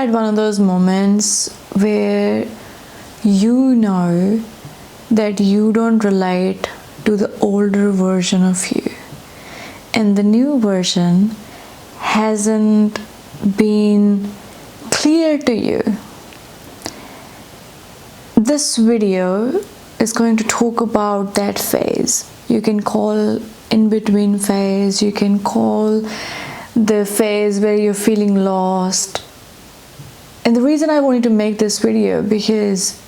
had one of those moments where you know that you don't relate to the older version of you, and the new version hasn't been clear to you? This video is going to talk about that phase. You can call in between phase, you can call the phase where you're feeling lost. And the reason I wanted to make this video, because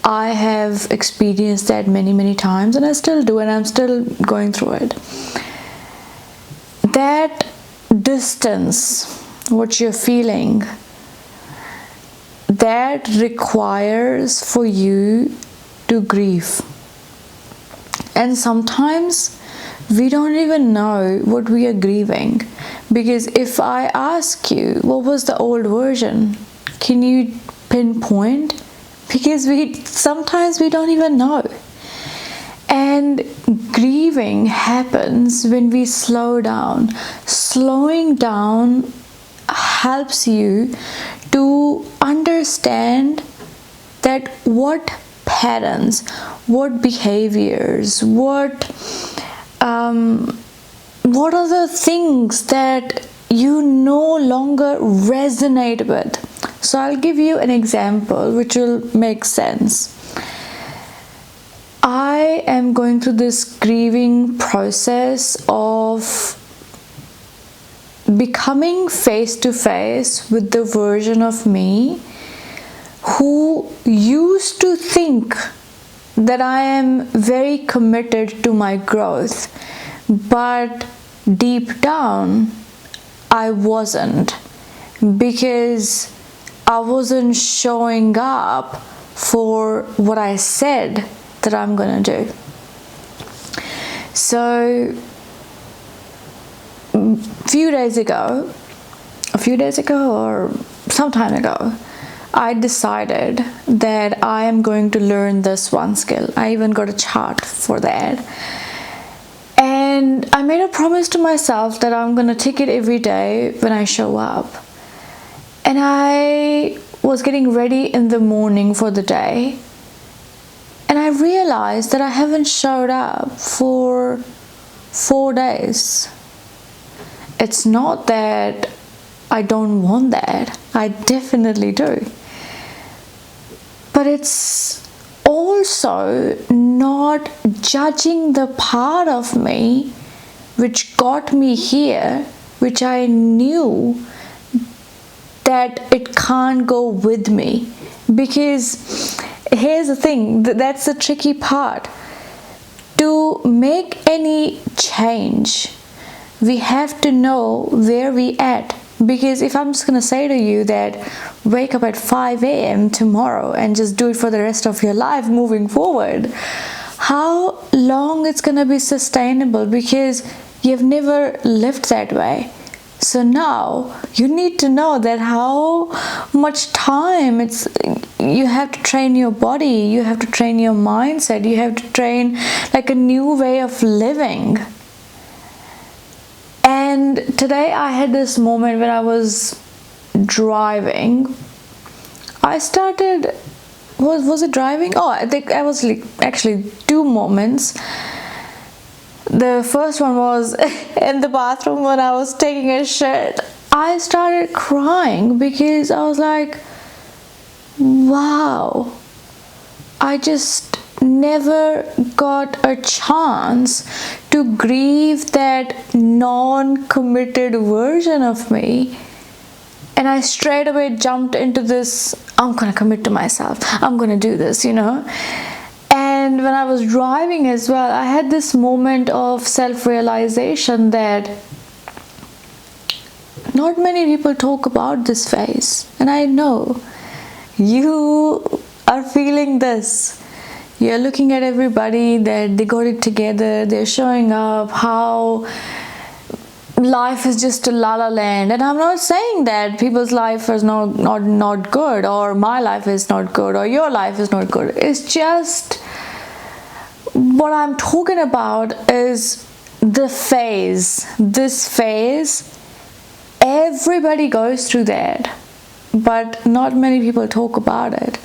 I have experienced that many times, and I still do, and I'm still going through it. That distance, what you're feeling, that requires for you to grieve. And sometimes we don't even know what we are grieving, because if I ask you what was the old version, can you pinpoint? Because sometimes we don't even know. And grieving happens when we slow down. Slowing down helps you to understand that what patterns, what behaviors, what are the things that you no longer resonate with. So I'll give you an example which will make sense. I am going through this grieving process of becoming face to face with the version of me who used to think that I am very committed to my growth, but deep down I wasn't, because I wasn't showing up for what I said that I'm gonna do. So a few days ago or some time ago, I decided that I am going to learn this one skill. I even got a chart for that. And I made a promise to myself that I'm going to take it every day when I show up. And I was getting ready in the morning for the day. And I realized that I haven't showed up for 4 days. It's not that I don't want that. I definitely do. But it's also not judging the part of me which got me here, which I knew that it can't go with me. Because here's the thing, that's the tricky part. To make any change, we have to know where we at. Because if I'm just going to say to you that wake up at 5 a.m. tomorrow and just do it for the rest of your life moving forward, how long it's going to be sustainable? Because you've never lived that way. So now you need to know that how much time you have to train your body, you have to train your mindset, you have to train like a new way of living. And today I had this moment when I was driving. I started, was it driving? Oh, I think I was actually 2 moments. The first one was in the bathroom when I was taking a shit. I started crying because I was like, wow, I just never got a chance to grieve that non-committed version of me. And I straight away jumped into this, I'm gonna commit to myself, I'm gonna do this, And when I was driving as well, I had this moment of self-realization that not many people talk about this phase. And I know you are feeling this. You're looking at everybody that they got it together, they're showing up, how life is just a la-la land. And I'm not saying that people's life is not good, or my life is not good, or your life is not good. It's just, what I'm talking about is the phase. This phase, everybody goes through that. but not many people talk about it.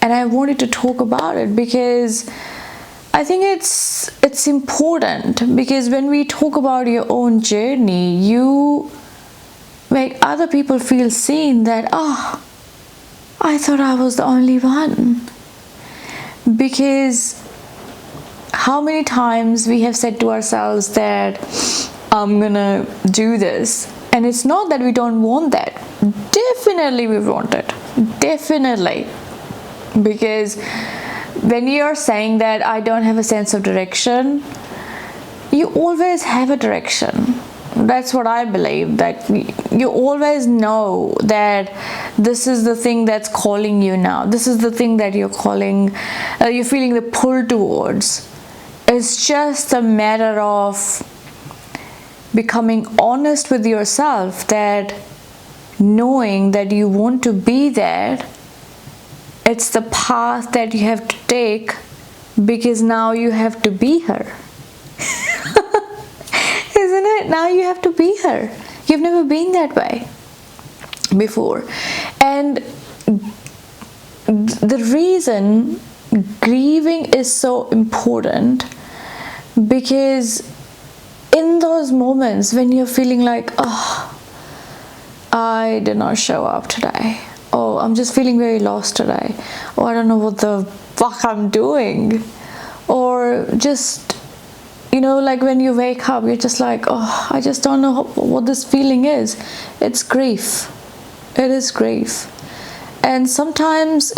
And I wanted to talk about it because I think it's important, because when we talk about your own journey, you make other people feel seen, that I thought I was the only one. Because how many times we have said to ourselves that I'm gonna do this, and it's not that we don't want that. Definitely we want it, definitely. Because when you're saying that I don't have a sense of direction, you always have a direction. That's what I believe, that you always know that this is the thing that's calling you now. This is the thing that you're feeling the pull towards. It's just a matter of becoming honest with yourself, that knowing that you want to be there, it's the path that you have to take, because now you have to be her. Isn't it? Now you have to be her. You've never been that way before. And the reason grieving is so important, because in those moments when you're feeling like, I did not show up today, I'm just feeling very lost today, I don't know what the fuck I'm doing, or just, like when you wake up, you're just like, I just don't know what this feeling is. It's grief. It is grief. And sometimes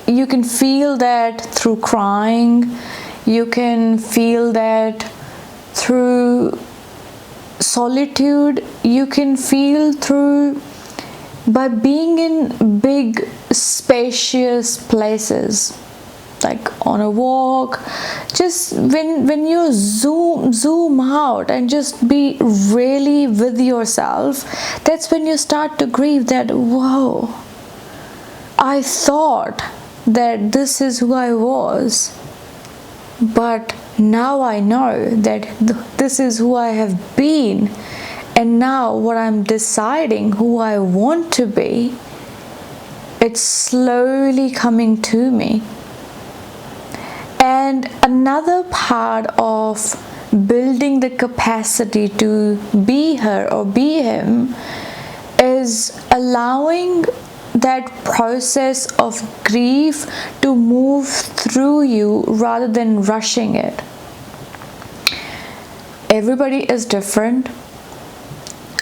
you can feel that through crying. You can feel that through solitude. You can feel through by being in big, spacious places, like on a walk. Just when you zoom out and just be really with yourself, that's when you start to grieve that, whoa, I thought that this is who I was, but now I know that this is who I have been, and now what I'm deciding who I want to be, it's slowly coming to me. And another part of building the capacity to be her or be him is allowing that process of grief to move through you rather than rushing it. Everybody is different.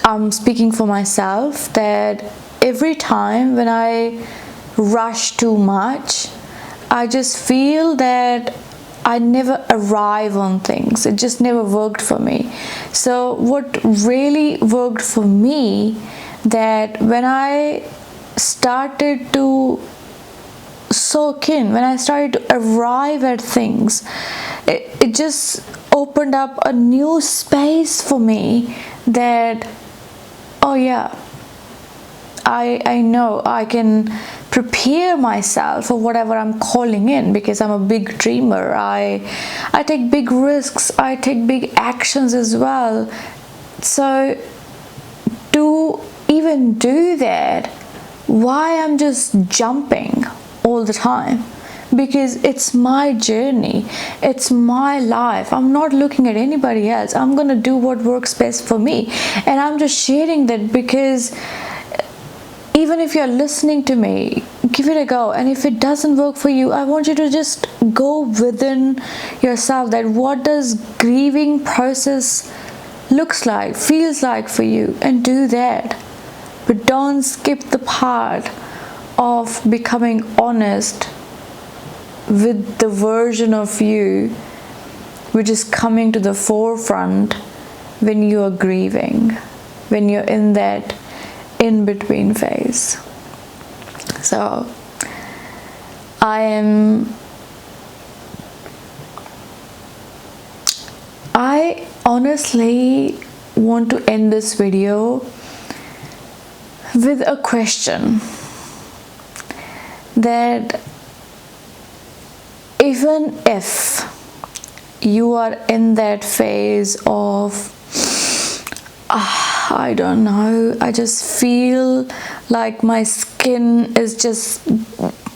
I'm speaking for myself, that every time when I rush too much, I just feel that I never arrive on things. It just never worked for me. So what really worked for me, that when I started to soak in, when I started to arrive at things, it just opened up a new space for me, that I know I can prepare myself for whatever I'm calling in, because I'm a big dreamer. I take big risks, I take big actions as well. So to even do that, why I'm just jumping all the time? Because it's my journey, it's my life. I'm not looking at anybody else. I'm gonna do what works best for me, and I'm just sharing that, because even if you're listening to me, give it a go. And if it doesn't work for you, I want you to just go within yourself, that what does grieving process looks like, feels like for you, and do that. But don't skip the part of becoming honest with the version of you which is coming to the forefront when you are grieving, when you're in that in-between phase. So I honestly want to end this video with a question, that even if you are in that phase of I don't know, I just feel like my skin is just,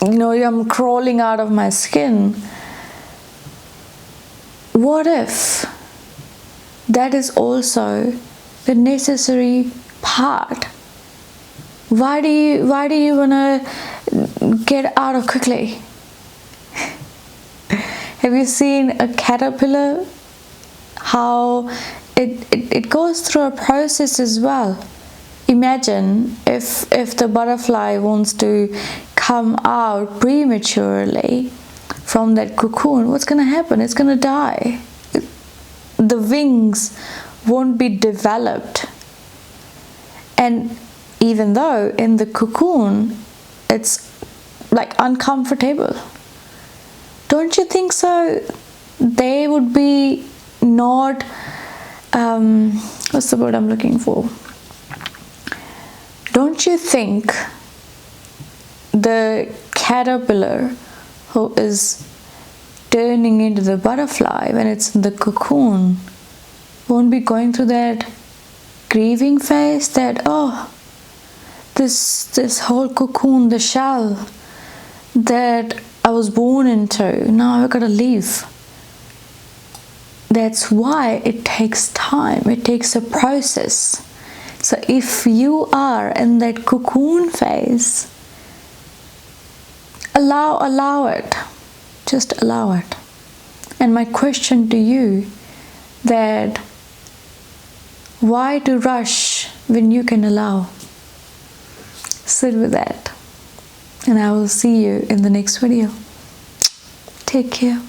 I'm crawling out of my skin. What if that is also the necessary part? Why do you want to get out of quickly? Have you seen a caterpillar? How it goes through a process as well. Imagine if the butterfly wants to come out prematurely from that cocoon, what's going to happen? It's going to die. The wings won't be developed. And even though in the cocoon it's like uncomfortable, don't you think so? They would be not, what's the word I'm looking for? Don't you think the caterpillar who is turning into the butterfly when it's in the cocoon won't be going through that grieving phase, that this whole cocoon, the shell that I was born into, now I've got to leave. That's why it takes time. It takes a process. So if you are in that cocoon phase, allow it. Just allow it. And my question to you, that why to rush when you can allow? Sit with that. And I will see you in the next video. Take care.